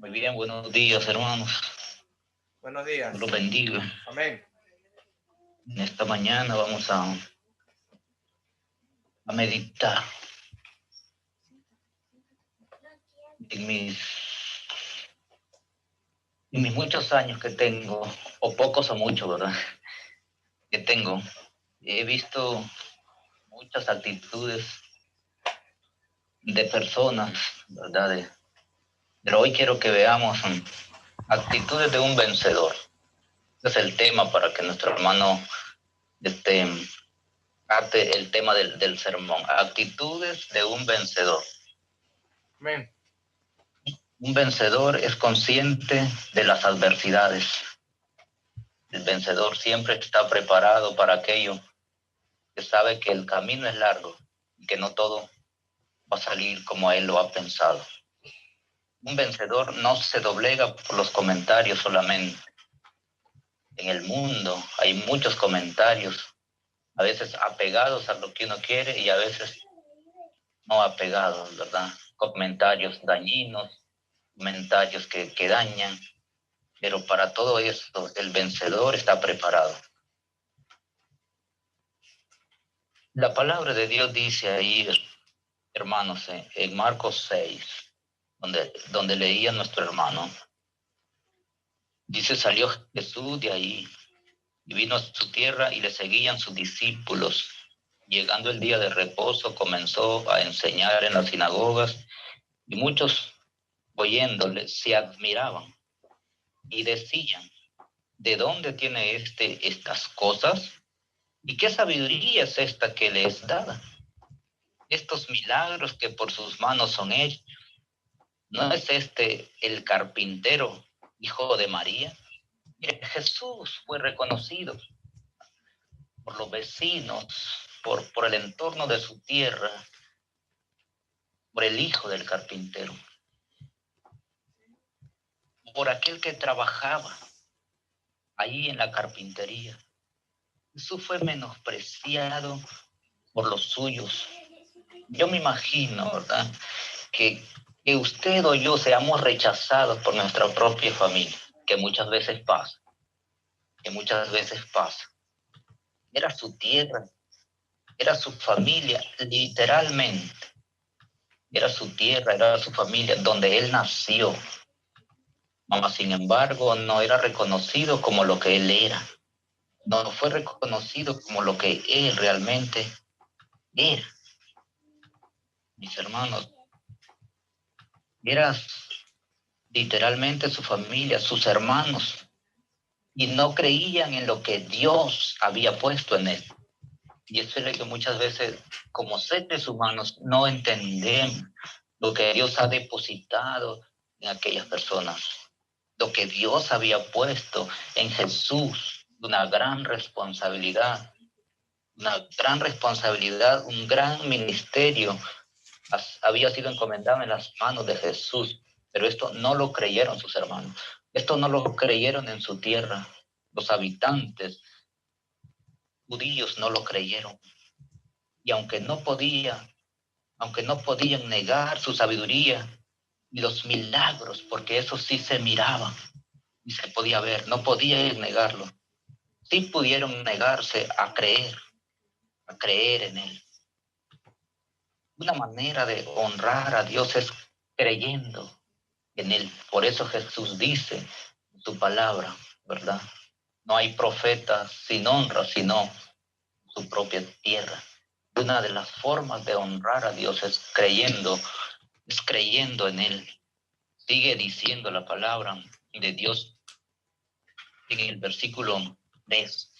Muy bien, buenos días, hermanos. Buenos días. Dios los bendiga. Amén. En esta mañana vamos a meditar en mis muchos años que tengo, o pocos o muchos, ¿verdad? Que tengo. He visto muchas actitudes de personas, ¿verdad? Pero hoy quiero que veamos actitudes de un vencedor. Ese es el tema para que nuestro hermano ate el tema del sermón. Actitudes de un vencedor. Amén. Un vencedor es consciente de las adversidades. El vencedor siempre está preparado para aquello, que sabe que el camino es largo y que no todo va a salir como él lo ha pensado. Un vencedor no se doblega por los comentarios solamente. En el mundo hay muchos comentarios, a veces apegados a lo que uno quiere y a veces no apegados, ¿verdad? Comentarios dañinos, comentarios que dañan. Pero para todo esto, el vencedor está preparado. La palabra de Dios dice ahí, hermanos, en Marcos 6, donde leía nuestro hermano, dice, salió Jesús de ahí y vino a su tierra y le seguían sus discípulos. Llegando el día de reposo, comenzó a enseñar en las sinagogas y muchos, oyéndole, se admiraban y decían, ¿de dónde tiene estas cosas? ¿Y qué sabiduría es esta que le es dada? Estos milagros que por sus manos son hechos. ¿No es este el carpintero, hijo de María? Mire, Jesús fue reconocido por los vecinos, por el entorno de su tierra, por el hijo del carpintero, por aquel que trabajaba ahí en la carpintería. Jesús fue menospreciado por los suyos. Yo me imagino, ¿verdad?, que usted o yo seamos rechazados por nuestra propia familia, que muchas veces pasa. Era su tierra, era su familia, literalmente. Era su tierra, era su familia, donde él nació. Mas, sin embargo, no era reconocido como lo que él era. No fue reconocido como lo que él realmente era. Mis hermanos, era literalmente su familia, sus hermanos, y no creían en lo que Dios había puesto en él. Y eso es lo que muchas veces, como seres humanos, no entendemos lo que Dios ha depositado en aquellas personas, lo que Dios había puesto en Jesús, una gran responsabilidad, un gran ministerio había sido encomendado en las manos de Jesús, pero esto no lo creyeron sus hermanos, esto no lo creyeron en su tierra, los habitantes judíos no lo creyeron. Y aunque no podían negar su sabiduría y los milagros, porque eso sí se miraba y se podía ver, no podían negarlo. Sí pudieron negarse a creer en él. Una manera de honrar a Dios es creyendo en él. Por eso Jesús dice en su palabra, ¿verdad? No hay profeta sin honra, sino su propia tierra. Una de las formas de honrar a Dios es creyendo en él. Sigue diciendo la palabra de Dios en el versículo 3.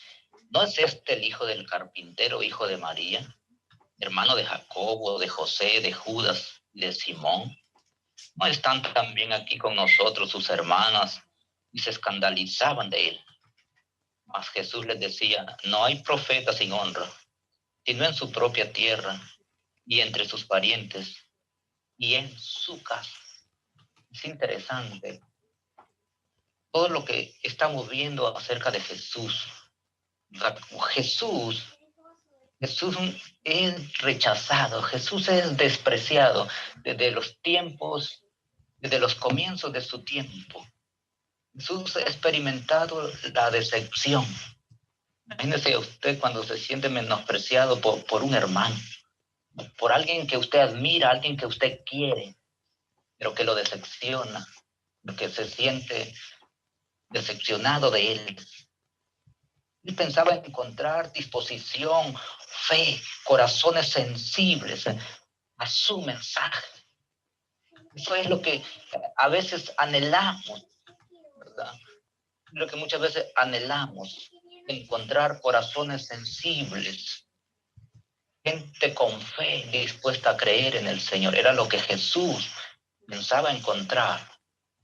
¿No es este el hijo del carpintero, hijo de María, hermano de Jacobo, de José, de Judas y de Simón? ¿No están también aquí con nosotros sus hermanas? Y se escandalizaban de él. Mas Jesús les decía, no hay profeta sin honra, sino en su propia tierra y entre sus parientes y en su casa. Es interesante todo lo que estamos viendo acerca de Jesús. Jesús es rechazado, Jesús es despreciado desde los tiempos desde los comienzos de su tiempo. Jesús ha experimentado la decepción. Imagínese usted cuando se siente menospreciado por un hermano, por alguien que usted admira, alguien que usted quiere, pero que lo decepciona, porque se siente decepcionado de él. Él pensaba encontrar disposición, fe, corazones sensibles a su mensaje. Eso es lo que a veces anhelamos, ¿verdad? Lo que muchas veces anhelamos, encontrar corazones sensibles, gente con fe dispuesta a creer en el Señor. Era lo que Jesús pensaba encontrar,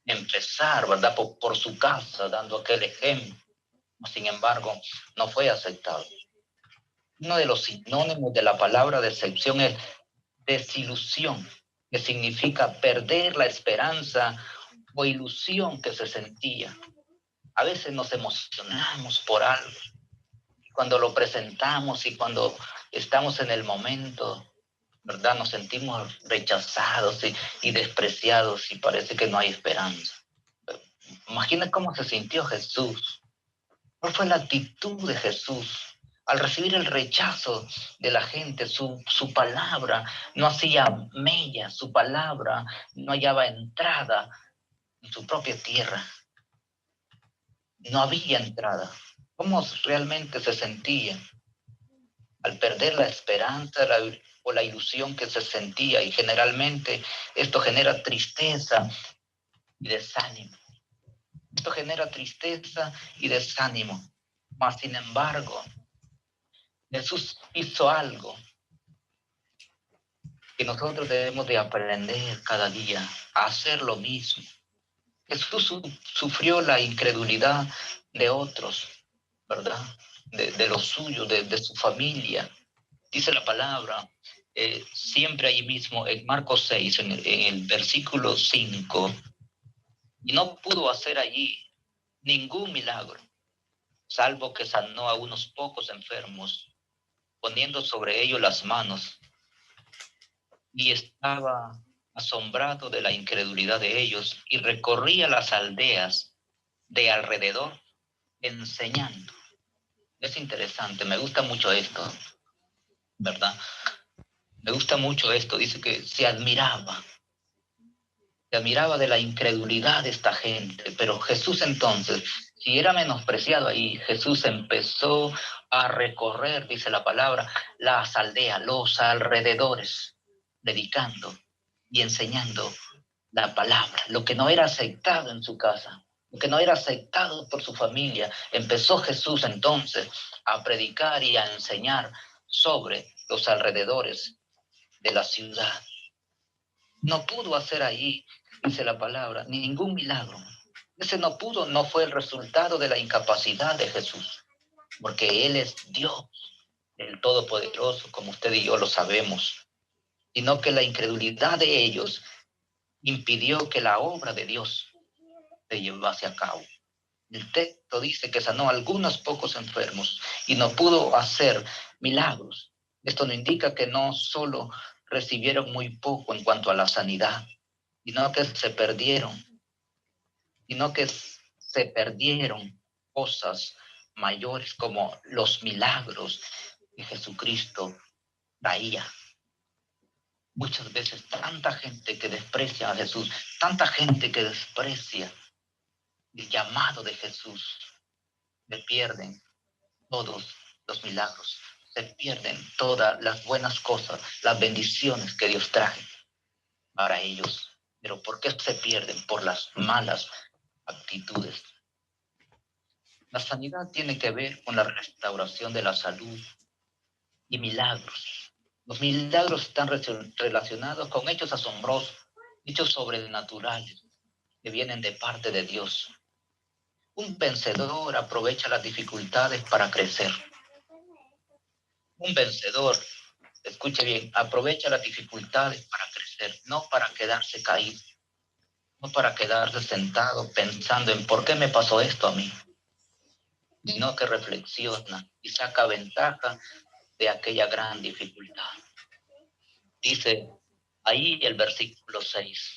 empezar, ¿verdad? Por su casa, dando aquel ejemplo. Sin embargo, no fue aceptado. Uno de los sinónimos de la palabra decepción es desilusión, que significa perder la esperanza o ilusión que se sentía. A veces nos emocionamos por algo. Cuando lo presentamos y cuando estamos en el momento, ¿verdad? Nos sentimos rechazados y despreciados y parece que no hay esperanza. Imagina cómo se sintió Jesús. ¿Cuál fue la actitud de Jesús? Al recibir el rechazo de la gente, su palabra no hacía mella, su palabra no hallaba entrada en su propia tierra. No había entrada. ¿Cómo realmente se sentía? Al perder la esperanza o la ilusión que se sentía, y generalmente esto genera tristeza y desánimo. Esto genera tristeza y desánimo. Mas, sin embargo, Jesús hizo algo que nosotros debemos de aprender cada día, a hacer lo mismo. Jesús sufrió la incredulidad de otros, ¿verdad? De los suyos, de su familia. Dice la palabra, siempre allí mismo, en Marcos 6, en el versículo 5, y no pudo hacer allí ningún milagro, salvo que sanó a unos pocos enfermos, poniendo sobre ellos las manos, y estaba asombrado de la incredulidad de ellos, y recorría las aldeas de alrededor enseñando. Es interesante, me gusta mucho esto, ¿verdad? Me gusta mucho esto, dice que se admiraba de la incredulidad de esta gente, pero Jesús entonces, si era menospreciado ahí, Jesús empezó a recorrer, dice la palabra, las aldeas, los alrededores, predicando y enseñando la palabra, lo que no era aceptado en su casa, lo que no era aceptado por su familia. Empezó Jesús entonces a predicar y a enseñar sobre los alrededores de la ciudad. No pudo hacer ahí, dice la palabra, ningún milagro. Ese no pudo, no fue el resultado de la incapacidad de Jesús, porque Él es Dios, el Todopoderoso, como usted y yo lo sabemos, sino que la incredulidad de ellos impidió que la obra de Dios se llevase a cabo. El texto dice que sanó a algunos pocos enfermos y no pudo hacer milagros. Esto no indica que no solo recibieron muy poco en cuanto a la sanidad, sino que se perdieron cosas mayores como los milagros que Jesucristo traía. Muchas veces tanta gente que desprecia a Jesús, tanta gente que desprecia el llamado de Jesús, se pierden todos los milagros, se pierden todas las buenas cosas, las bendiciones que Dios trae para ellos. Pero ¿por qué se pierden? Por las malas actitudes. La sanidad tiene que ver con la restauración de la salud y milagros. Los milagros están relacionados con hechos asombrosos, hechos sobrenaturales que vienen de parte de Dios. Un vencedor aprovecha las dificultades para crecer. Un vencedor, escuche bien, aprovecha las dificultades para crecer, no para quedarse caído, no para quedarse sentado pensando en por qué me pasó esto a mí, sino que reflexiona y saca ventaja de aquella gran dificultad. Dice ahí el versículo 6,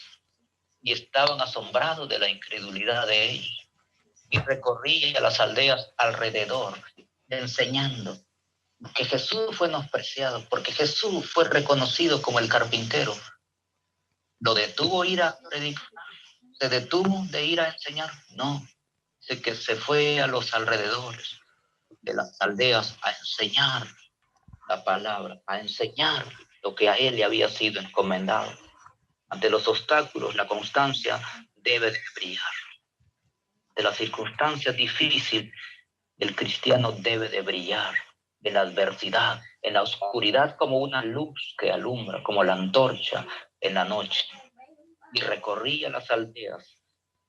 y estaban asombrados de la incredulidad de ellos. Y recorría las aldeas alrededor, enseñando que Jesús fue menospreciado, porque Jesús fue reconocido como el carpintero. ¿Lo detuvo ir a predicar? ¿Se detuvo de ir a enseñar? No. Dice que se fue a los alrededores de las aldeas a enseñar la palabra, a enseñar lo que a él le había sido encomendado. Ante los obstáculos, la constancia debe de brillar. De las circunstancias difíciles, el cristiano debe de brillar. En la adversidad, en la oscuridad, como una luz que alumbra, como la antorcha en la noche. Y recorría las aldeas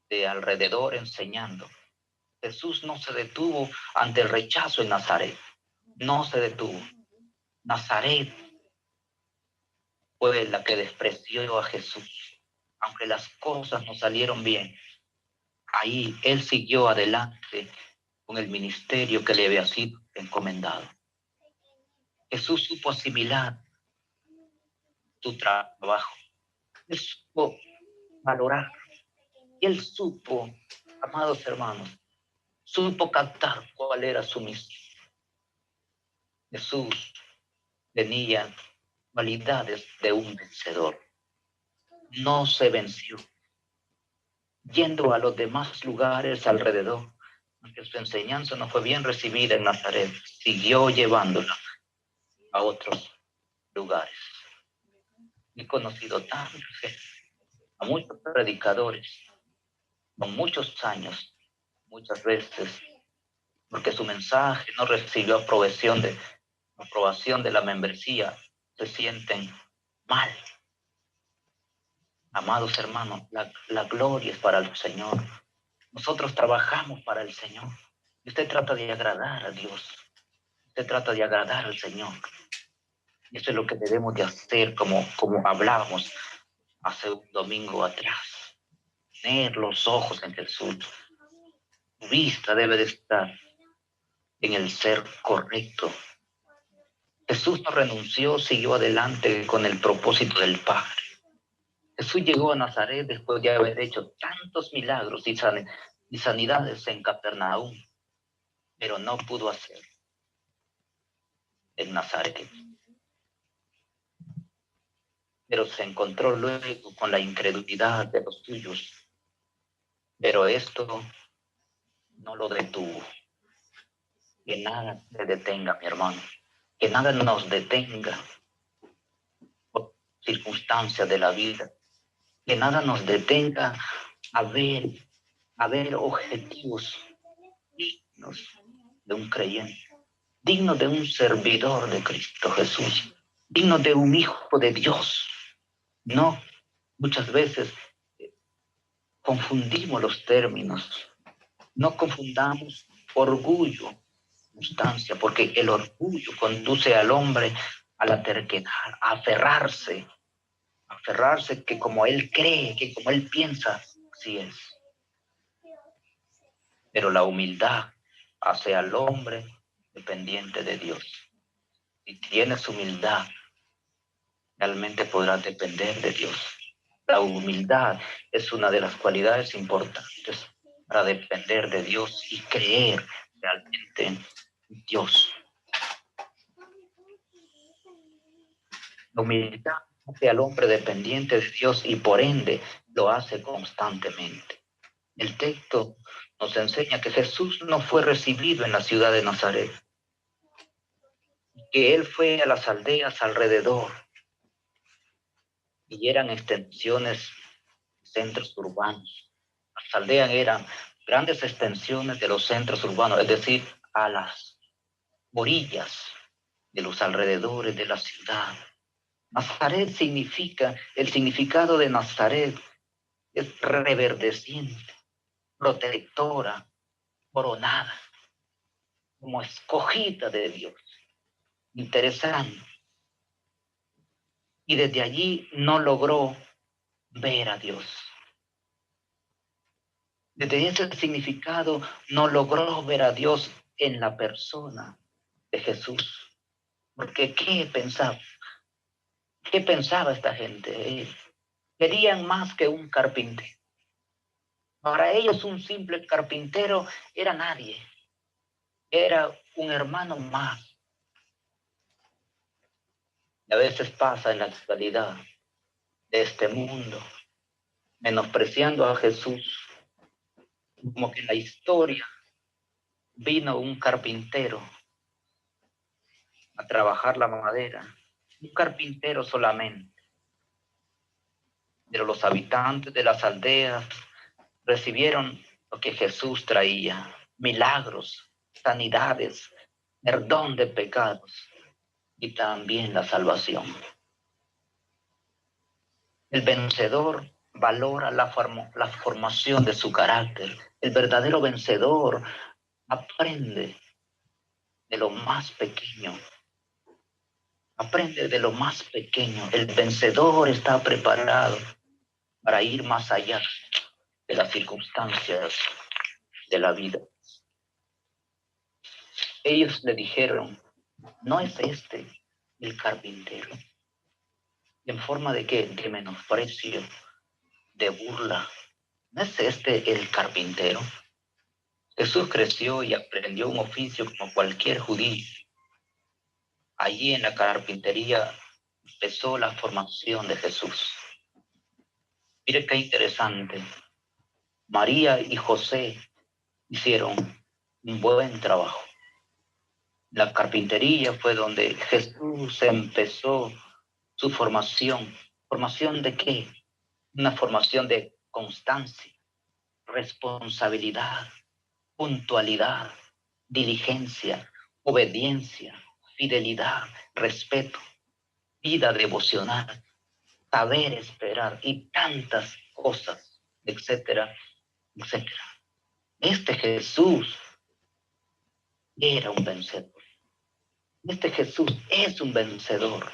de alrededor enseñando. Jesús no se detuvo ante el rechazo en Nazaret. No se detuvo. Nazaret fue la que despreció a Jesús. Aunque las cosas no salieron bien, ahí él siguió adelante con el ministerio que le había sido encomendado. Jesús supo asimilar su trabajo. Él supo valorar. Y él supo, amados hermanos, supo captar cuál era su misión. Jesús tenía cualidades de un vencedor. No se venció. Yendo a los demás lugares alrededor, aunque su enseñanza no fue bien recibida en Nazaret, siguió llevándola a otros lugares. He conocido a muchos predicadores con muchos años, muchas veces, porque su mensaje no recibió aprobación de la membresía, se sienten mal. Amados hermanos, la gloria es para el Señor. Nosotros trabajamos para el Señor. Y usted trata de agradar a Dios. Usted trata de agradar al Señor. Y eso es lo que debemos de hacer, como hablábamos hace un domingo atrás. Tener los ojos en Jesús. Tu vista debe de estar en el ser correcto. Jesús no renunció, siguió adelante con el propósito del Padre. Jesús llegó a Nazaret después de haber hecho tantos milagros y sanidades en Capernaum, pero no pudo hacer en Nazaret. Pero se encontró luego con la incredulidad de los suyos. Pero esto no lo detuvo. Que nada se detenga, mi hermano. Que nada nos detenga por circunstancias de la vida. Que nada nos detenga a ver objetivos dignos de un creyente, dignos de un servidor de Cristo Jesús, dignos de un hijo de Dios. No, muchas veces confundimos los términos. No confundamos orgullo, constancia, porque el orgullo conduce al hombre a la terquedad, a aferrarse que como él cree, que como él piensa, así es. Pero la humildad hace al hombre dependiente de Dios. Si tienes humildad, realmente podrás depender de Dios. La humildad es una de las cualidades importantes para depender de Dios y creer realmente en Dios. La humildad hace al hombre dependiente de Dios y por ende lo hace constantemente. El texto nos enseña que Jesús no fue recibido en la ciudad de Nazaret, que él fue a las aldeas alrededor y eran extensiones, centros urbanos. Las aldeas eran grandes extensiones de los centros urbanos, es decir, a las orillas de los alrededores de la ciudad. Nazaret significa, el significado de Nazaret es reverdeciente, protectora, coronada, como escogida de Dios. Interesante. Y desde allí no logró ver a Dios. Desde ese significado no logró ver a Dios en la persona de Jesús. Porque ¿qué pensaba? ¿Qué pensaba esta gente? Querían más que un carpintero. Para ellos un simple carpintero era nadie. Era un hermano más. Y a veces pasa en la actualidad de este mundo, menospreciando a Jesús, como que en la historia vino un carpintero a trabajar la madera, un carpintero solamente, pero los habitantes de las aldeas recibieron lo que Jesús traía: milagros, sanidades, perdón de pecados y también la salvación. El vencedor valora la formación de su carácter. El verdadero vencedor aprende de lo más pequeño. Aprende de lo más pequeño. El vencedor está preparado para ir más allá de las circunstancias de la vida. Ellos le dijeron: ¿no es este el carpintero? ¿En forma de qué? De menosprecio, de burla. ¿No es este el carpintero? Jesús creció y aprendió un oficio como cualquier judío. Allí en la carpintería empezó la formación de Jesús. Mire qué interesante. María y José hicieron un buen trabajo. La carpintería fue donde Jesús empezó su formación. ¿Formación de qué? Una formación de constancia, responsabilidad, puntualidad, diligencia, obediencia, fidelidad, respeto, vida devocional, saber esperar y tantas cosas, etcétera, etcétera. Este Jesús era un vencedor. Este Jesús es un vencedor.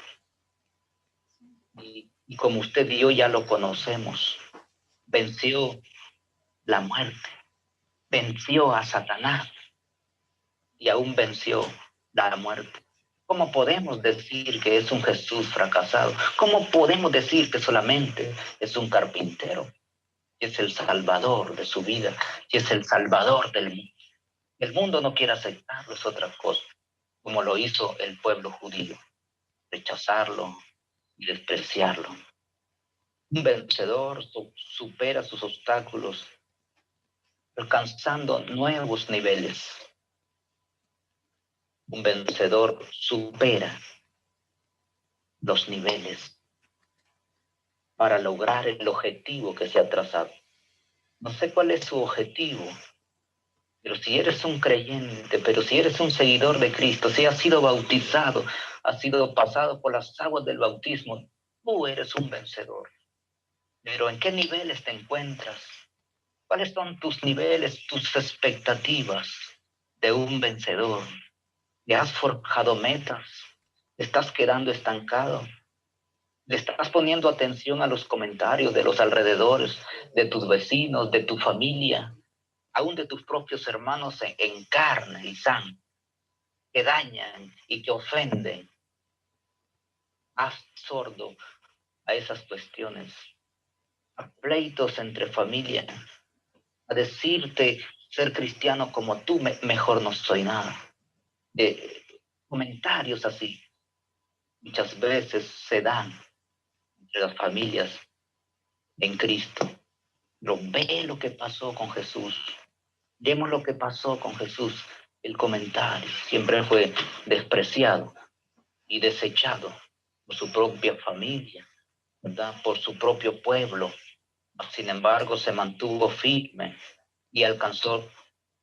Y como usted y yo ya lo conocemos, venció la muerte, venció a Satanás y aún venció la muerte. ¿Cómo podemos decir que es un Jesús fracasado? ¿Cómo podemos decir que solamente es un carpintero? Y es el salvador de su vida, y es el salvador del mundo. El mundo no quiere aceptarlo, es otra cosa, como lo hizo el pueblo judío, rechazarlo y despreciarlo. Un vencedor supera sus obstáculos, alcanzando nuevos niveles. Un vencedor supera los niveles para lograr el objetivo que se ha trazado. No sé cuál es su objetivo, pero si eres un creyente, pero si eres un seguidor de Cristo, si has sido bautizado, has sido pasado por las aguas del bautismo, tú eres un vencedor. Pero ¿en qué niveles te encuentras? ¿Cuáles son tus niveles, tus expectativas de un vencedor? ¿Te has forjado metas? ¿Estás quedando estancado? ¿Le estás poniendo atención a los comentarios de los alrededores, de tus vecinos, de tu familia, aún de tus propios hermanos en carne y sangre, que dañan y que ofenden? Haz sordo a esas cuestiones, a pleitos entre familia, a decirte ser cristiano como tú, mejor no soy nada. Comentarios así muchas veces se dan entre las familias en Cristo. Pero ve lo que pasó con Jesús. Vemos lo que pasó con Jesús. El comentario siempre fue despreciado y desechado por su propia familia, ¿verdad? Por su propio pueblo. Sin embargo, se mantuvo firme y alcanzó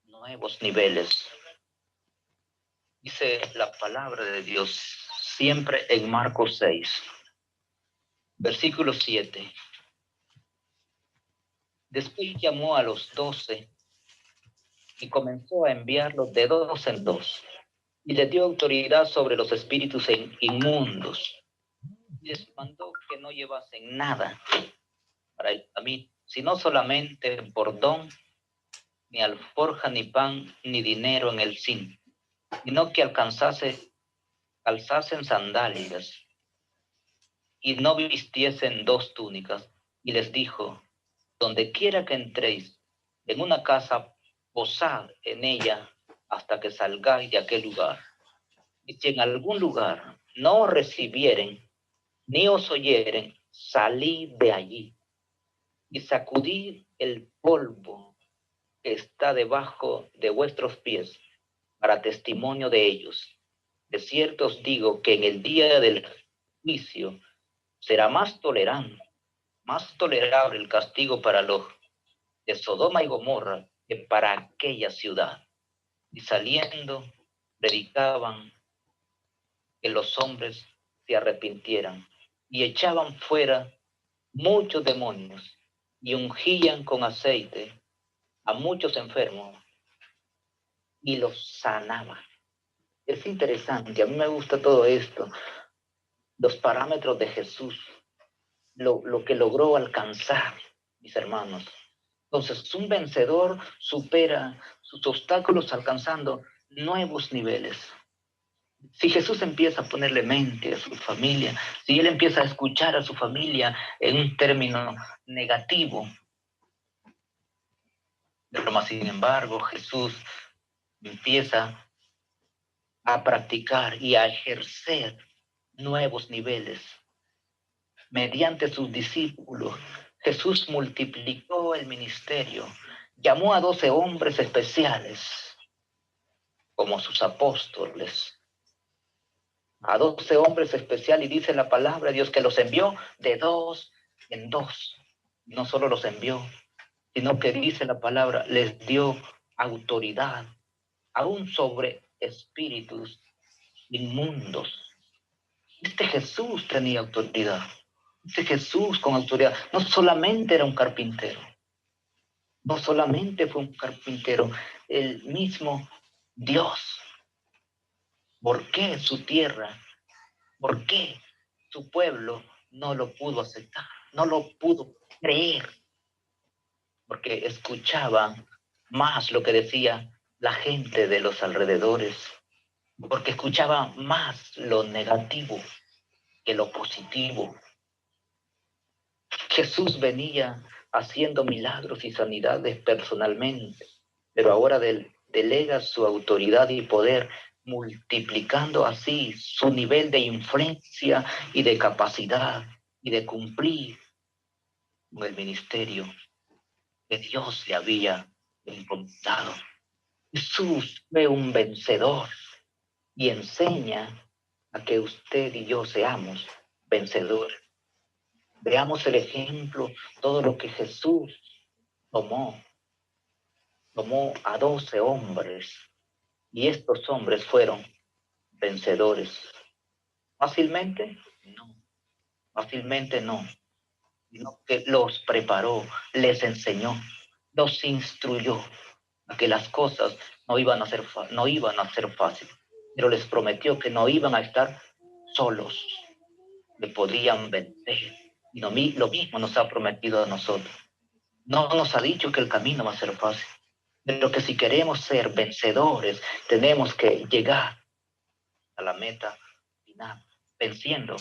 nuevos niveles. Dice la palabra de Dios siempre en Marcos 6, versículo 7. Después llamó a los 12 y comenzó a enviarlos de dos en dos, y les dio autoridad sobre los espíritus inmundos. Y les mandó que no llevasen nada para el camino, sino solamente bordón, ni alforja, ni pan, ni dinero en el cinto, sino que calzasen sandalias, y no vistiesen dos túnicas. y les dijo, donde quiera que entréis en una casa, posad en ella hasta que salgáis de aquel lugar. Y si en algún lugar no os recibieren, ni os oyeren, salid de allí y sacudid el polvo que está debajo de vuestros pies para testimonio de ellos. De cierto os digo que en el día del juicio será más tolerable el castigo para los de Sodoma y Gomorra que para aquella ciudad. Y saliendo, predicaban que los hombres se arrepintieran y echaban fuera muchos demonios y ungían con aceite a muchos enfermos y los sanaban. Es interesante, a mí me gusta todo esto, los parámetros de Jesús, lo que logró alcanzar, mis hermanos. Entonces, un vencedor supera sus obstáculos alcanzando nuevos niveles. Si Jesús empieza a ponerle mente a su familia, si él empieza a escuchar a su familia en un término negativo, pero más sin embargo, Jesús empieza a practicar y a ejercer nuevos niveles. Mediante sus discípulos, Jesús multiplicó el ministerio, llamó a 12 hombres especiales como sus apóstoles, a 12 hombres especiales, y dice la palabra de Dios que los envió de dos en dos. No solo los envió, sino que dice la palabra, les dio autoridad, aún sobre espíritus inmundos. Este Jesús tenía autoridad. Este Jesús con autoridad no solamente era un carpintero, no solamente fue un carpintero, el mismo Dios. ¿Por qué su tierra? ¿Por qué su pueblo no lo pudo aceptar? No lo pudo creer, porque escuchaba más lo que decía la gente de los alrededores, porque escuchaba más lo negativo que lo positivo. Jesús venía haciendo milagros y sanidades personalmente, pero ahora delega su autoridad y poder, multiplicando así su nivel de influencia y de capacidad y de cumplir con el ministerio que Dios le había encomendado. Jesús fue un vencedor y enseña a que usted y yo seamos vencedores. Veamos el ejemplo, todo lo que Jesús tomó a 12 hombres y estos hombres fueron vencedores. ¿Fácilmente? No, fácilmente no, sino que los preparó, les enseñó, los instruyó a que las cosas no iban a ser fáciles, pero les prometió que no iban a estar solos, le podían vencer. Y lo mismo nos ha prometido a nosotros. No nos ha dicho que el camino va a ser fácil, pero que si queremos ser vencedores, tenemos que llegar a la meta final, venciendo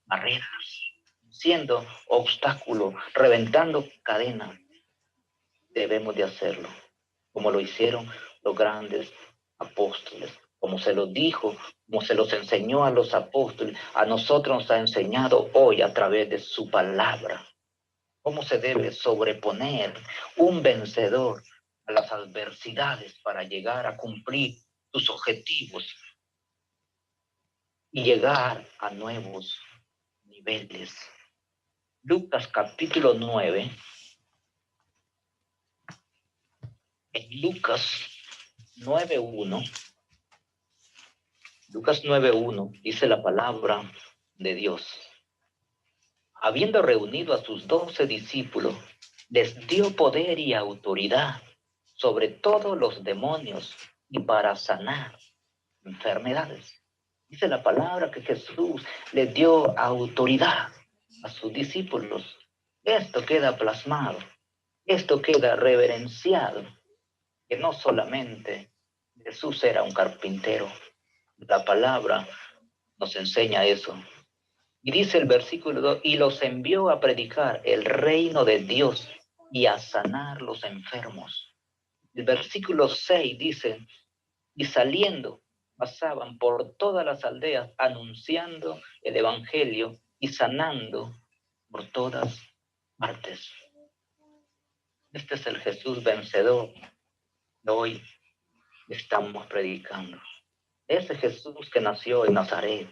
barreras, venciendo obstáculos, reventando cadenas. Debemos de hacerlo, como lo hicieron los grandes apóstoles, como se los dijo, como se los enseñó a los apóstoles, a nosotros nos ha enseñado hoy a través de su palabra. ¿Cómo se debe sobreponer un vencedor a las adversidades para llegar a cumplir sus objetivos y llegar a nuevos niveles? Lucas capítulo 9. En Lucas 9:1, Lucas 9:1 dice la palabra de Dios. Habiendo reunido a sus 12 discípulos, les dio poder y autoridad sobre todos los demonios y para sanar enfermedades. Dice la palabra que Jesús les dio autoridad a sus discípulos. Esto queda plasmado, esto queda reverenciado, que no solamente Jesús era un carpintero. La palabra nos enseña eso. Y dice el versículo 2, y los envió a predicar el reino de Dios y a sanar los enfermos. El versículo 6 dice, y saliendo pasaban por todas las aldeas anunciando el evangelio y sanando por todas partes. Este es el Jesús vencedor que hoy estamos predicando. Ese Jesús que nació en Nazaret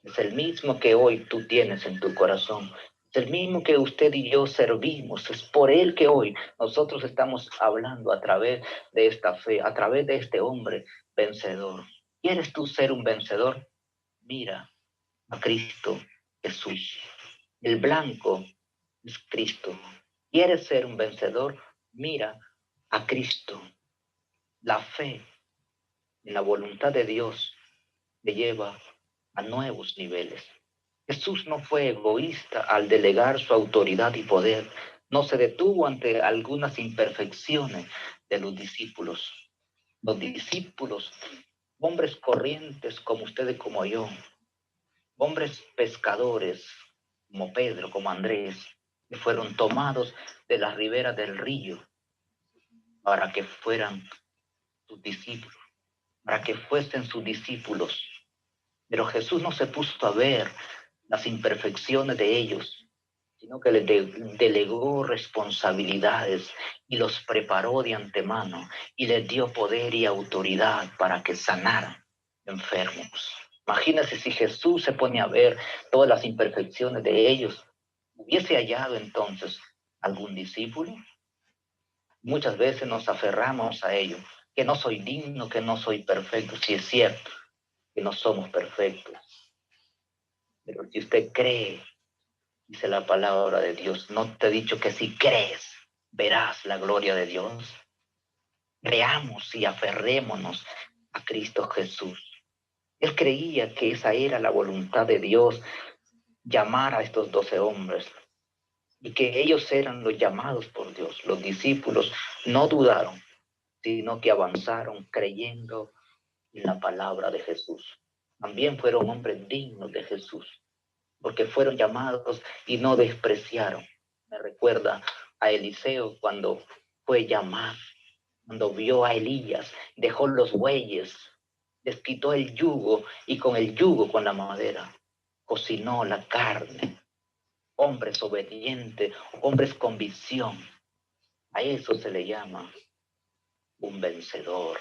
es el mismo que hoy tú tienes en tu corazón. Es el mismo que usted y yo servimos. Es por él que hoy nosotros estamos hablando a través de esta fe, a través de este hombre vencedor. ¿Quieres tú ser un vencedor? Mira a Cristo Jesús. El blanco es Cristo. ¿Quieres ser un vencedor? Mira a Cristo. La fe en la voluntad de Dios te lleva a nuevos niveles. Jesús no fue egoísta al delegar su autoridad y poder. No se detuvo ante algunas imperfecciones de los discípulos. Los discípulos, hombres corrientes como ustedes y como yo, hombres pescadores como Pedro, como Andrés, que fueron tomados de las riberas del río para que fueran sus discípulos, para que fuesen sus discípulos. Pero Jesús no se puso a ver las imperfecciones de ellos, sino que les delegó responsabilidades y los preparó de antemano y les dio poder y autoridad para que sanaran enfermos. Imagínense si Jesús se pone a ver todas las imperfecciones de ellos, ¿hubiese hallado entonces algún discípulo? Muchas veces nos aferramos a ello, que no soy digno, que no soy perfecto. Sí es cierto que no somos perfectos, pero si usted cree, dice la palabra de Dios, no te he dicho que si crees, verás la gloria de Dios. Creamos y aferrémonos a Cristo Jesús. Él creía que esa era la voluntad de Dios, llamar a estos 12 hombres, y que ellos eran los llamados por Dios. Los discípulos no dudaron, sino que avanzaron creyendo en la palabra de Jesús. También fueron hombres dignos de Jesús, porque fueron llamados y no despreciaron. Me recuerda a Eliseo cuando fue llamado, cuando vio a Elías, dejó los bueyes, les quitó el yugo y con el yugo, con la madera, cocinó la carne. Hombres obedientes, hombres con visión. A eso se le llama un vencedor.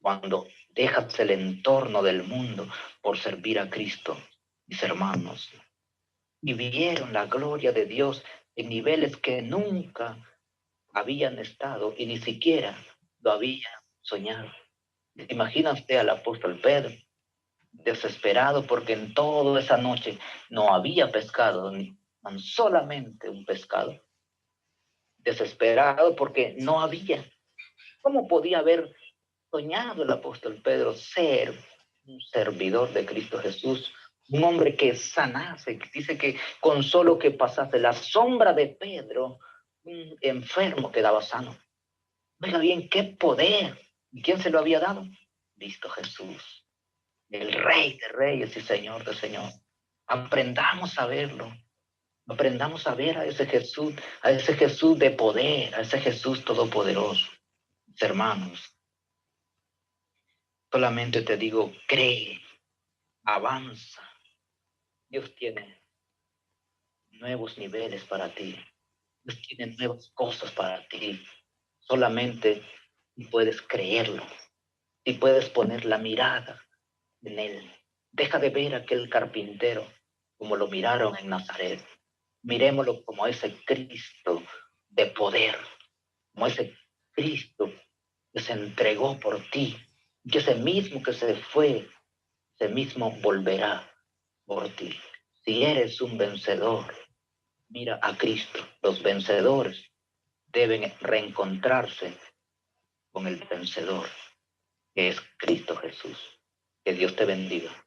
Cuando dejas el entorno del mundo por servir a Cristo, mis hermanos, y vieron la gloria de Dios en niveles que nunca habían estado y ni siquiera lo habían soñado. Imagínate al apóstol Pedro, desesperado porque en toda esa noche no había pescado, ni tan solamente un pescado. Desesperado porque no había. ¿Cómo podía haber soñado el apóstol Pedro ser un servidor de Cristo Jesús? Un hombre que sanase, que dice que con solo que pasase la sombra de Pedro, un enfermo quedaba sano. Oiga bien, qué poder. ¿Y quién se lo había dado? Cristo Jesús, el Rey de Reyes y Señor de Señor. Aprendamos a verlo. Aprendamos a ver a ese Jesús de poder, a ese Jesús todopoderoso. Mis hermanos, solamente te digo, cree, avanza. Dios tiene nuevos niveles para ti. Dios tiene nuevas cosas para ti. Solamente puedes creerlo y puedes poner la mirada en Él. Deja de ver a aquel carpintero como lo miraron en Nazaret. Miremoslo como ese Cristo de poder, como ese Cristo que se entregó por ti, que ese mismo que se fue, ese mismo volverá por ti. Si eres un vencedor, mira a Cristo. Los vencedores deben reencontrarse con el vencedor, que es Cristo Jesús. Que Dios te bendiga.